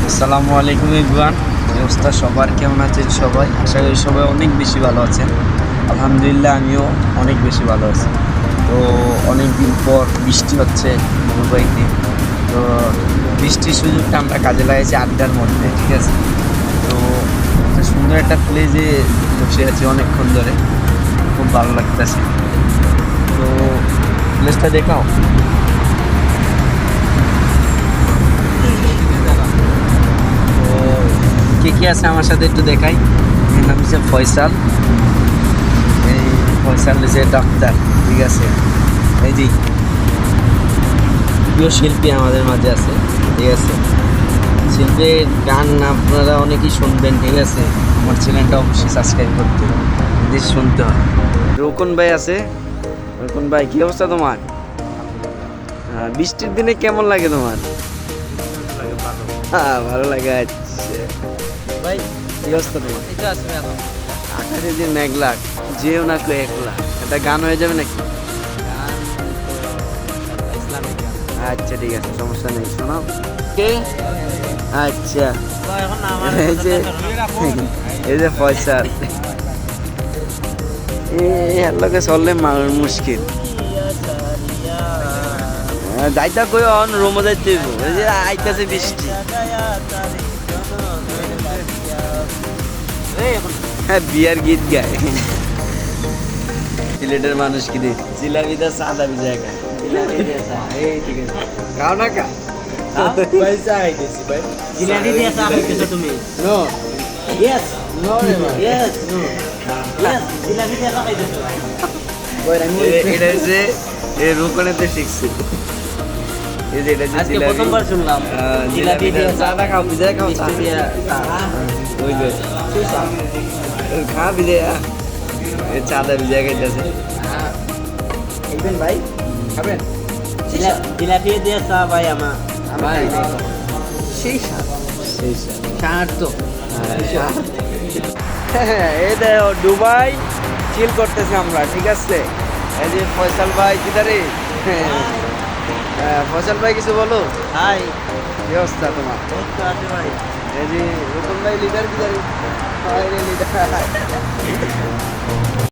আসসালামু আলাইকুম ইবরান, অবস্থা সবার কেমন আছেন? সবাই আশা করি সবাই অনেক বেশি ভালো আছেন। আলহামদুলিল্লাহ আমিও অনেক বেশি ভালো আছি। তো অনেক দিন পর বৃষ্টি হচ্ছে কয়েকদিন। তো বৃষ্টির সুযোগটা আমরা কাজে লাগাইছি আড্ডার মধ্যে, ঠিক আছে? তো একটা সুন্দর একটা প্লেসে বসে আছি অনেকক্ষণ ধরে, খুব ভালো লাগতেছে। তো প্লেসটা দেখাও। তো কে কে আছে আমার সাথে একটু দেখাই। এর নাম হচ্ছে ফয়সাল। এই ফয়সাল হচ্ছে ডাক্তার, ঠিক আছে? এই যে প্রিয় শিল্পী আমাদের মাঝে আছে, ঠিক আছে? শিল্পীর গান আপনারা অনেকেই শুনবেন, ঠিক আছে? আমার চ্যানেলটা অবশ্যই সাবস্ক্রাইব করতে হবে, যদি শুনতে হয়। রোকন ভাই আছে। রোকন ভাই, কী অবস্থা তোমার? বৃষ্টির দিনে কেমন লাগে তোমার? হ্যাঁ, ভালো লাগে। আচ্ছা ভাই, কি অবস্থা তোমার? আকাশে যে মেঘলা, যেও না কেউ একলা, একটা গান হয়ে যাবে নাকি? আচ্ছা ঠিক আছে, সমস্যা নেই, শোনাও। কে? আচ্ছা, এই যে ফয়সাল, এর লোকে চললে মুশকিল। যাইতা কই অন রুমে যাইতে হইব, এই যে আইতাছে বৃষ্টি। হ্যাঁ, বিয়ার গীত গায়। সিলেটের মানুষ কি দেখ, জিলাপিটা সাদা ভিজায় খায়। এই ঠিক আছে, খাও না খা। পয়সা আইতেছি ভাই। জিলাপি দিয়ে চা খাইতেছো তুমি? নো ইয়েস নো রে ভাই। ইয়েস নো ইয়েস জিলাপি দিয়ে চা খাইতেছো? এটা হচ্ছে এই রোকনেতে শিখছি। এই যে এটা যে আজকে জিলাপি, প্রথমবার শুনলাম জিলাপি দিয়ে চা। চাটা খাও, ভিজায় খাও, চা মিষ্টি দিয়ে চা। ওই যে খা ভিজে, এই চাটা ভিজায় খাইতেছে। খাবেন ভাই? খাবেন? জিলাপি দিয়ে চা ভাই আমার ভাই সেই স্বাদ। সেই স্বাদ। স্বাদ তো এই দেখো দুবাই চিল করতেছি আমরা, ঠিক আছে? এই যে ফয়সাল ভাই কিদারে, ফয়সাল ভাই কিছু বলো। হাই কি অবস্থা তোমার? আছে ভাই। এই যে রতন ভাই লিডার কিদারে, লিডার